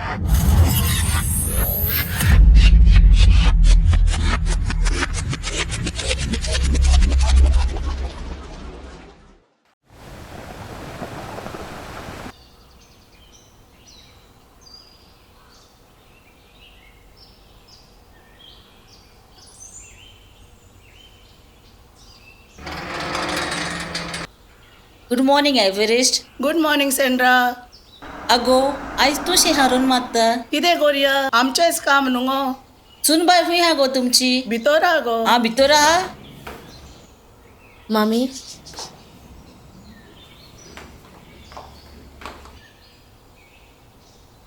Good morning Everest. Good morning Sandra. आगो आयज तूं शी हारून मारता. कितें करूया, आमचेंच काम न्हू गो. सुनबाय खंय हा गो तुमची? भितर आ गो. हा भितर आहा. मामी,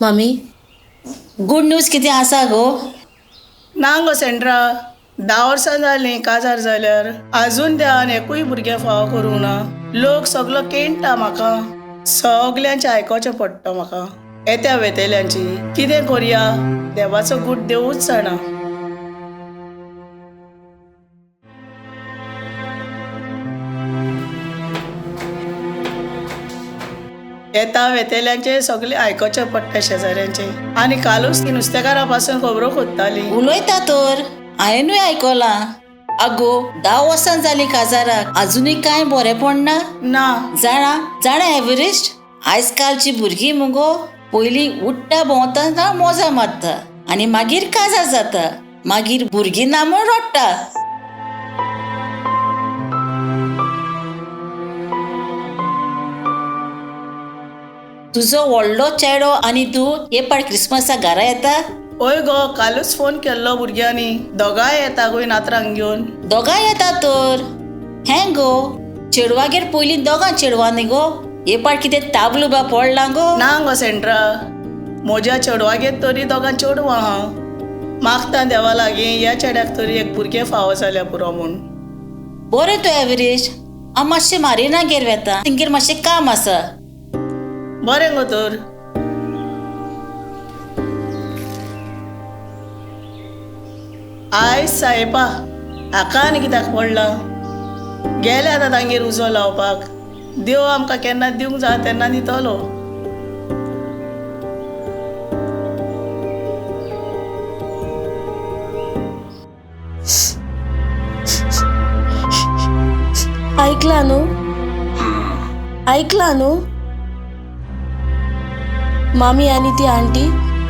मामी, गुड न्यूज कितें आसा गो? ना गो सेंड्रा, 10 वर्सां जालीं काजार जाल्यार आजून देवान एकूय भुरगें फाव करूंक ना. लोक सगलो केंटा म्हाका. सगल्यांचें आयकोचें पडटा म्हाका, येत्या वेतेल्यांची. कितें करूया, देवाचो गूट देवूच जाणा. येता वेतेल्यांचे सगळे आयकोचे पडटा शेजाऱ्यांचे. आनी कालूच ती नुस्तेकारा पासून खबरो खोदताली. उलयता तर हांवेनूय आयकलां. आगो 10 वर्सां जालीं काजाराक आजुनूय कांय बरें पडना. ना. जाणा एव्हरेस्ट, आयज कालची भुरगीं मुगो पयलीं उठ्ठा भोंवतना मोजा मारता आनी मागीर काजार जाता, मागीर भुरगीं ना म्हूण रडटा. तुजो व्हडलो चेडो आनी तूं हे पाड क्रिसमसाक घरा येता? ओय गो, कालूच फोन केल्लो भुरग्यांनी. दोगांय येता गोय नातरांक घेवन. दोगांय येता तर. हें गो, चेडवागेर पयलीं दोगां चेडवां न्ही गो. हे पाड कितें ताबलो बा पडला गो? ना गो सेंट्रा, म्हज्या चेडवागेर तरी दोगां चेडवां आहा. मागता देवा लागीं ह्या चेड्याक तरी एक भुरगें फावो जाल्या पुरो म्हूण. बरें तो एव्हरेस्ट, हांव मातशें मारिनागेर वेता, तेंगेर मातशें काम आसा. बरें गो तर. आयज साहेबा हाका आनी कित्याक पडला? गेले आतां तांगेर उजो लावपाक. देव आमकां केन्ना दिवंक जाय तेन्ना दितलो. ऐकला न्हू? ऐकला न्हू? मामी आनी ती आंटी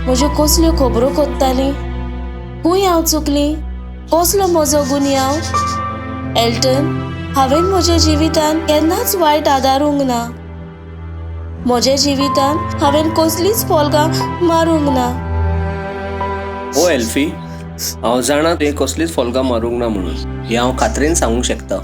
म्हज्यो कसल्यो खबरो खोदताली. खूंय हांव चुकली, कसलो म्हजो गुन्हे हांव. एल्टन, हांवें म्हज्या जिवितान केन्नाच वायट आदारूंक ना. म्हज्या जिवितान हांवें कसलीच फोलगां मारूंक ना. ओ एल्फी, हांव जाणा तुवें कसलीच फोलगां मारूंक ना म्हणून. हें हांव खात्रेन सांगूंक शकता.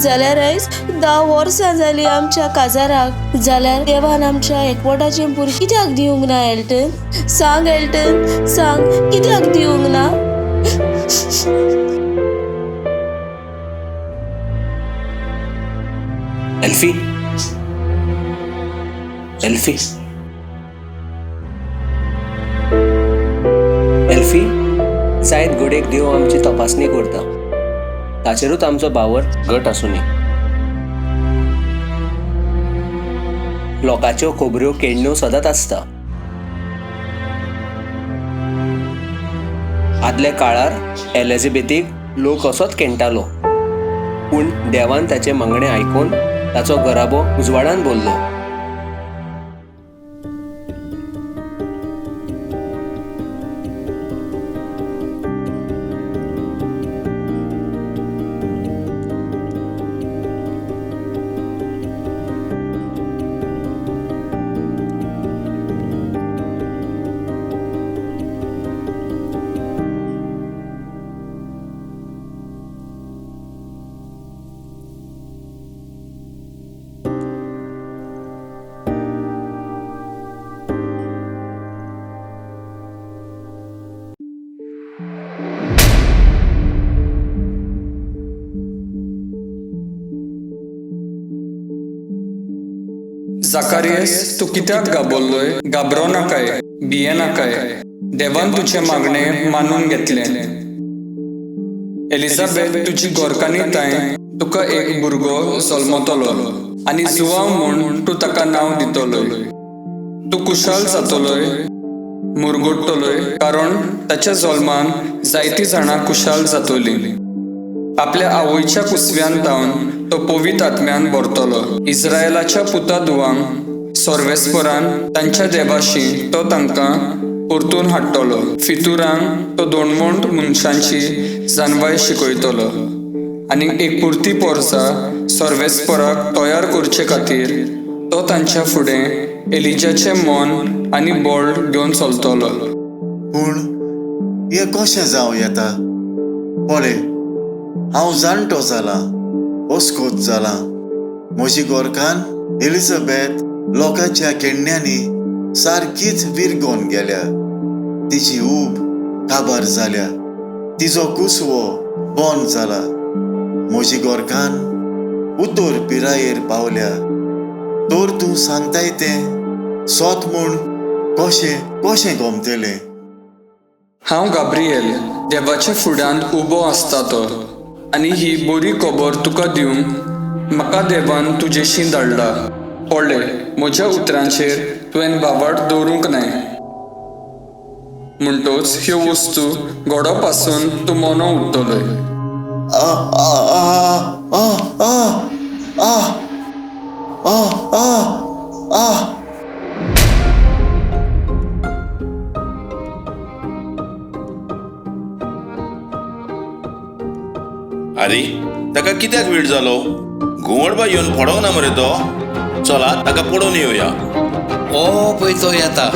जाल्यार आयज 10 वर्सां जालीं आमच्या काजाराक. जाल्यार देवान आमच्या एकवटाचें भुरगें कित्याक दिवंक ना? एल्टन, सांग एल्टन, सांग, कित्याक दिवंक ना? एल्फी, एल्फी, एल्फी, जायत घडयेक देव आमची तपासणी करता. ताचेरूच आमचो बावर घट आसूं दी. लोकांच्यो खबऱ्यो केण्ण्यो सदांच आसता. आदल्या काळार एलिझाबेथीक लोक असोच केण्टालो, पूण देवान ताचें मागणें आयकून ताचो घराबो उजवाडान भरलो. जाकारियस, तू कित्याक गाबरलोय? घाबरो नाकाय, भिये नाकाय. देवान तुझे मागणे मानून घेतले. एलिझाबेथ, तुझी गोरकांनी ताय तुका एक भुरगो जल्मतलो. आनी जुवांव म्हूण तूं ताका नांव दितलोय. तूं कुशल जातलोय, मुरगुडटलोय, कारण ताच्या जल्मान जायतीं जाणां कुशल जातलीं. आपल्या आवयच्या कुसव्यान तावन तो पवित्र आत्म्यान भरतलो. इस्रायलाच्या पुतादुवांक सर्वेस्परान तांच्या देवाशी तो तांकां परतून हाडटलो. फितुरांक तो दोणवंट मनशांची जानवाय शिकयतलो आनी एक पुर्ती पोरसां सर्वेस्पराक तयार करचे खातीर तो तांच्या फुडें एलिजाचें मन आनी बळ घेवन चलतलो. पूण हें कशें जावं येता? पळय, हांव जाणटो जाला, ओस्कोत जाला. म्हजी गोरकान एलिझाबेथ लोकांच्या केण्यांनी सारकीच विरगोवन गेल्या. तिची ऊब काबार जाल्या, तिजो कुसवो बंद जाला. म्हजी गोरकान उतर पिरायेर पावल्या. तर तूं सांगताय तें सोत म्हूण कशें गोमतलें? हांव गाब्रिएल देवाच्या फुड्यांत उबो आसता तो, आनी ही बरी खबर तुका दिवंक म्हाका देवान तुजेशी धाडला. पळय, म्हज्या उतरांचेर तुवें बाबाड दवरूंक न्हय. म्हणटोच ह्यो वस्तू घोडो पासून तूं मनो उरतलोय. आरे, ताका कित्याक वेळ जालो? घुवळबा येवन पडोंक ना मरे तो. चला ताका पडोवन येवया. पळय तो येता.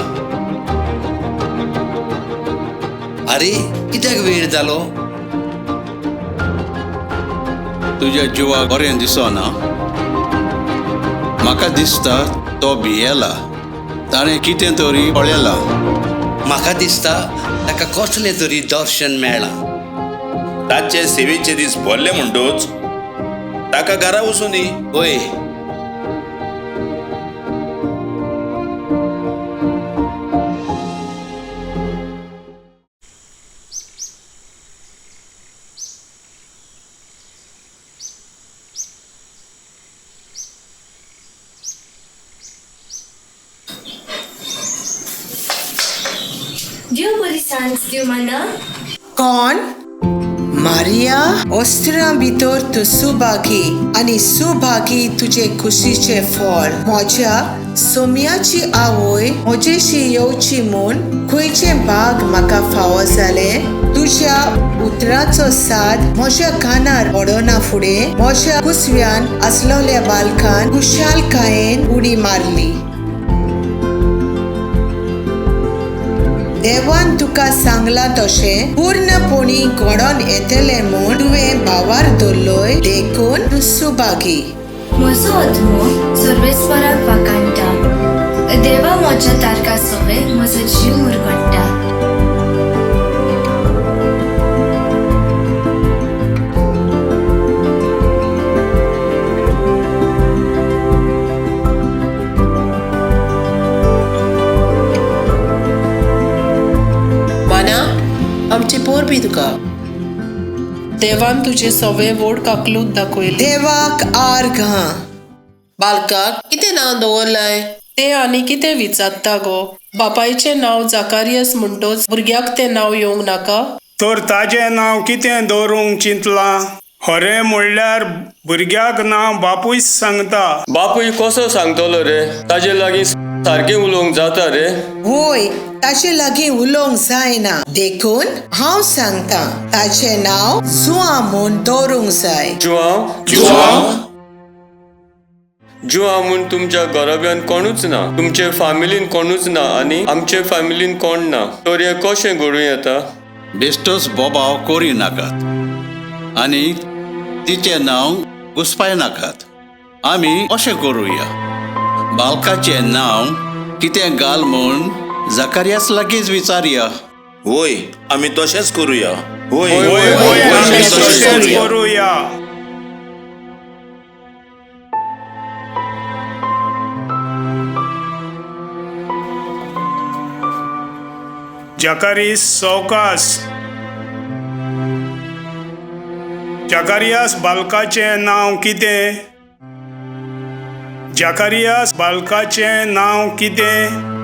आरे, कित्याक वेळ जालो? तुज्या जिवाक बरें दिसना? म्हाका दिसता तो भियेला. ताणें कितें तरी पळयलां. म्हाका दिसता ताका कसलें तरी दर्शन मेळ्ळां. ताचे सेवेचे दीस भरले म्हणटोच ताका घरा वचून दी. वय, देव बरी सांज दिव माना. कोण? मारिया, ओस्त्रा भितर तूं सुभागी आनी सुभागी तुजे खुशीचे फळ. म्हज्या सोम्याची आवय म्हजेशी येवची म्हूण खंयचे भाग म्हाका फावो जाले? तुज्या उतराचो साद म्हज्या कानार पडना फुडें म्हज्या कुसव्यान आसलोल्या बालकान खुशालकायेन उडी मारली. देवान तुका सांगला तशें पूर्णपणी घडोवन येतलें म्हूण तुवें भावार धरलोय, देखून तूं सुभागी. म्हजो आत्मो सर्वेस्पराक वाकाणटा. देवा म्हज्या तारका सवय म्हजो जीव मुरगडटा. आमची पोरबी तुका देवान तुजे सवे वोड काकलूत दाखयले. देवाक आर्घ. बालकाक कितें नांव दवरलाय? ते आनी कितें विचारता गो? बापायचें नांव जाकारियस म्हणटोच भुरग्याक तें नांव येवंक नाका? तर ताजें नांव कितें दवरूंक चिंतलां? खरें म्हणल्यार भुरग्याक नांव बापूय सांगता. बापूय कसो सांगतलो रे? ताजे लागीं सारकें उलोवंक जाता रे? होय, ताचे लागीं उलोवंक जायना. देखून हांव सांगता, ताचें नांव जुआ म्हूण दवरूंक जाय. जुआंव? जुआंव म्हूण तुमच्या घराब्यान कोणूच ना, तुमचे फॅमिलीन कोणूच ना आनी आमचे फॅमिलीन कोण ना. तर हें कशें घडूं येता? बेश्टोच बोबाव करी नाकात आनी तिचें नांव घुसपाय नाकात. आमी अशें करुया, बालकाचें नांव कितें घाल म्हूण जाकारियास लागींच विचारया. होय, आमी तशेंच करुया. आमी तशेंच करुया. जाकारीस सौकास. जाकारियास बालकाचें नांव कितें? जकारियास बालकाचें नांव कितें?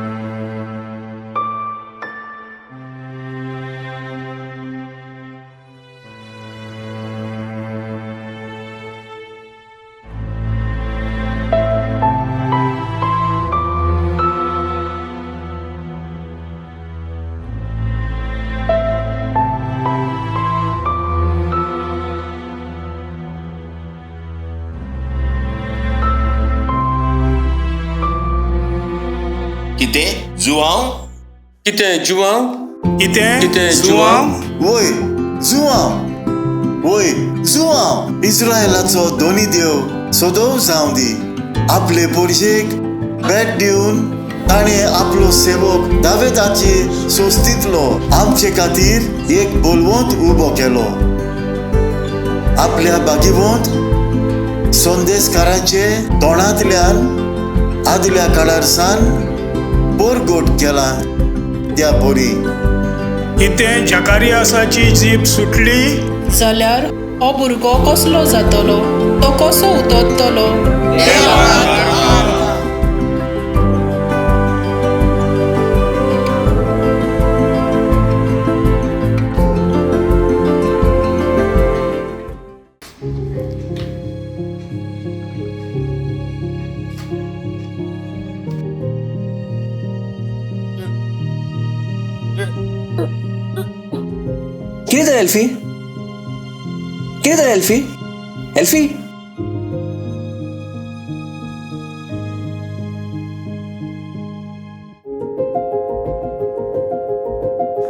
कितें जुवांव? कितें जुवांव? कितें जुवांव? वय जुवांव, वय जुवांव. इस्रायलाचो दोनी देव सदोव जावं दी. आपले पोरशेक भेट दिवन ताणें आपलो सेवक दावेदाचे सोस्तीतलो आमचे खातीर एक बोलवंत उबो केलो. आपल्या बागीवंत संदेशकाराचे तोंडांतल्यान आदल्या काळार सावन बोरगोट केला त्या पोरी. कितें जकारियासाची जीब सुटली? जाल्यार हो भुरगो कसलो जातलो, तो कसो उदोत्तलो? कितें जालें एल्फी? कितें जालें एल्फी? एल्फी?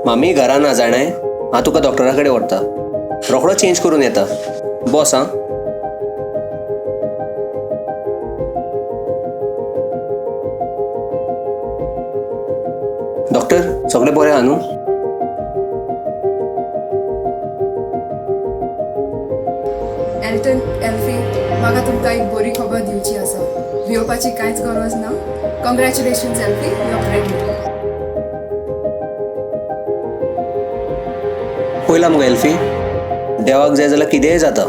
मामी घरा ना जाणें, हांव तुका डॉक्टरा कडेन व्हरता. रोखडो चेंज करून येता. बॉस आं. डॉक्टर सगळें बरें आहा न्हू? एल्टन, एल्फी, म्हाका तुमकां एक बरी खबर दिवची आसा. भिवपाची कांयच गरज ना. Congratulations Elfie, you are pregnant. पयला मुगो एल्फी, देवाक जाय जाल्यार कितेंय जाता.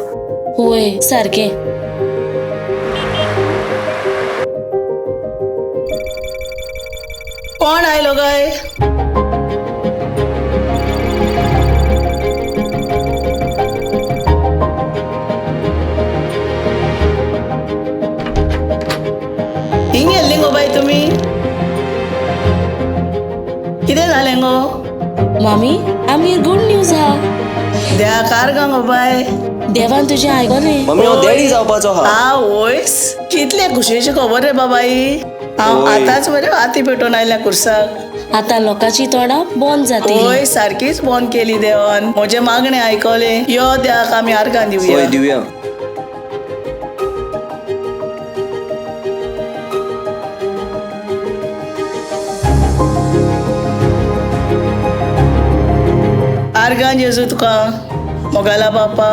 होय सारकें. कोण आयलो गाय? हिंग येल्ली गो बाय तुमी? कितें जालें गो? मामी आमगेर गुड न्यूज हा. देवा कार गो बाय. देवान तुजें आयकलें. मम्मी हांव डॅडी जावपाचो आहा. वयस कितले खुशेची खबर रे बाबाई. हांव आतांच बरें हाती पेटोवन आयल्या कुर्साक. आतां लोकांची तोंडां बंद जातली. होय सारकीच बंद केली देवान. म्हजे मागणें आयकलें. यो देवाक आमी आर्गां दिवया. होय दिवया. आर्गां जेजू तुका. मोगाला बापा,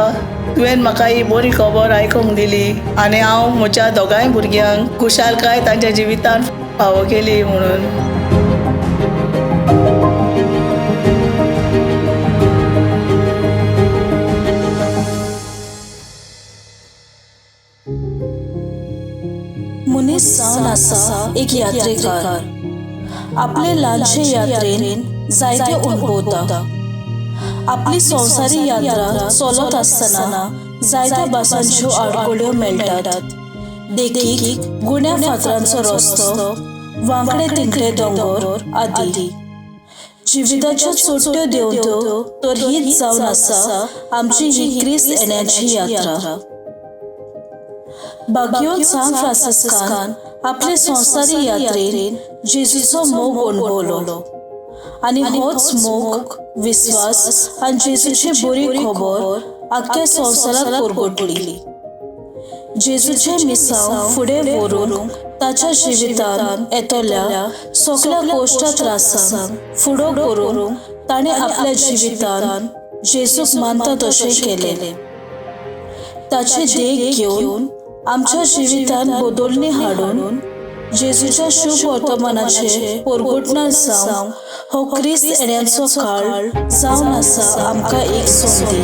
तुवें म्हाका ही बरी खबर आयकूंक दिली आनी हांव म्हज्या दोगांय भुरग्यांक खुशालकाय तांच्या जिवितांत फावो केली म्हणून. मनीस जावन आसा एक यात्रेकार. आपले ल्हानशे यात्रेन जायते अणभवता. आपली संवसारी यात्रा चलत आसतना जायत्या भासांच्यो आडखळ्यो मेळटात. देखीक गुण्या फातरांचो रस्तो, वांकडे तिंकडे दोंगर आदी. जिविताच्यो चोट्यो देंवत्यो तर हीच जावन आसा आमची ही क्रिस्त येण्याची यात्रा. बागयोन सान फ्रांसिस्कान आपले संवसारी यात्रेन जेजूचो मोग अणभवलो आनी होच मोग, विस्वास आनी जेजूची बरी खबर आख्ख्या संवसाराक परगटली. जेजूचे मिसांव फुडें व्हरून ताच्या जिवितान येतल्या सगळ्या कोश्ट त्रासांक फुडो करून ताणें आपल्या जिवितान जेजूक मानता तशें केलें. ताची देख घेवन आमच्या जिवितान बदलणी हाडून जेजूच्या शुभ वर्तमानाचे परगटणार जावंक हो क्रिस्त येण्याचो काळ जावन आसा आमकां एक संदी.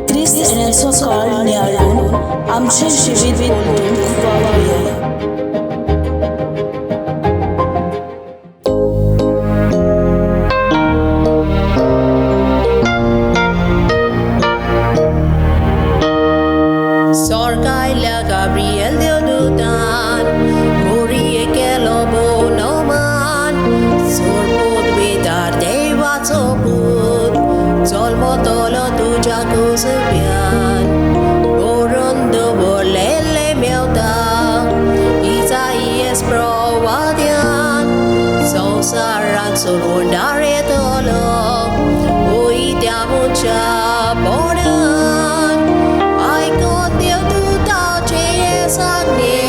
क्रिस्त येण्याचो काळ नियाळून आमचें जिवीत बदलूंक वावुया. Gabriela, Gabriel Deodutan, Korea Kelobo Noman, Sorput Vidar Deva Soput, Solmotolo Tuja Kusubian, Borondo Bolele Melda, Isaias Provadian, Sosaran Surundare Tolo, Uida Mucha Bodan, I got the Duta Chesagne,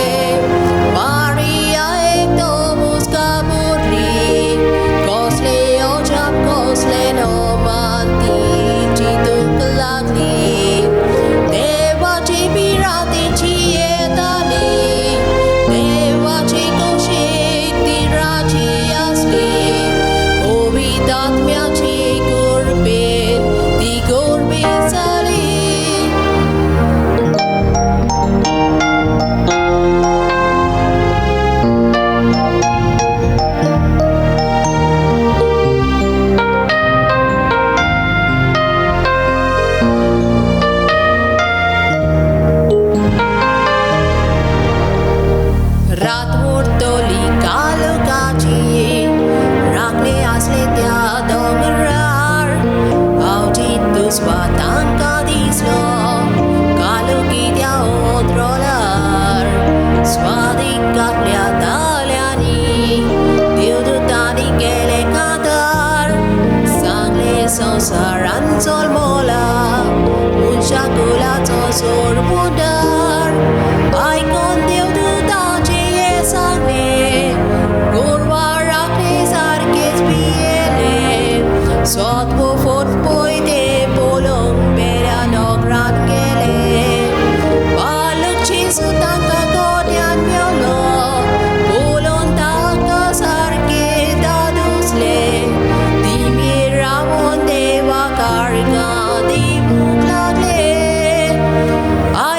Maria Ecto Muscaburi, Cosle Ojap Cosle no Manti, Chituklagni, Deva Chipirati Chietani, Deva Chikoshi Tirachi Asli, Ovidat Miachi Gurbin, Di Gurbin Sali. Ratmurtoli Kalukachi, Rakne Asle Tia Dongarar, Autitus Batanga Dislo, Kaluki Tia Odrolar, Swadi Kaplia Daliani, Diudutani Kele Kadar, Sangle Sosaran Solmola, Munshakula Tosur Budar, Icon Diuduta Sangne, Gurwarakne Sarkis Piele, Sotwo Fort Poide, Polong Pera Nograt Gele, Baluk Chisutaka Godian Miolo, Polon Taka Sarke Dadusle, Dimira Mondeva Karika, Dimuklale,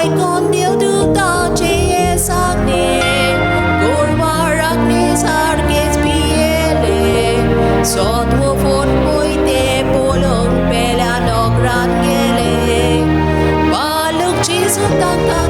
Icon Diuduta Chesagne. Sotwo Fort Poite, Polong Pela Nograt Gele, Baluk Chisutaka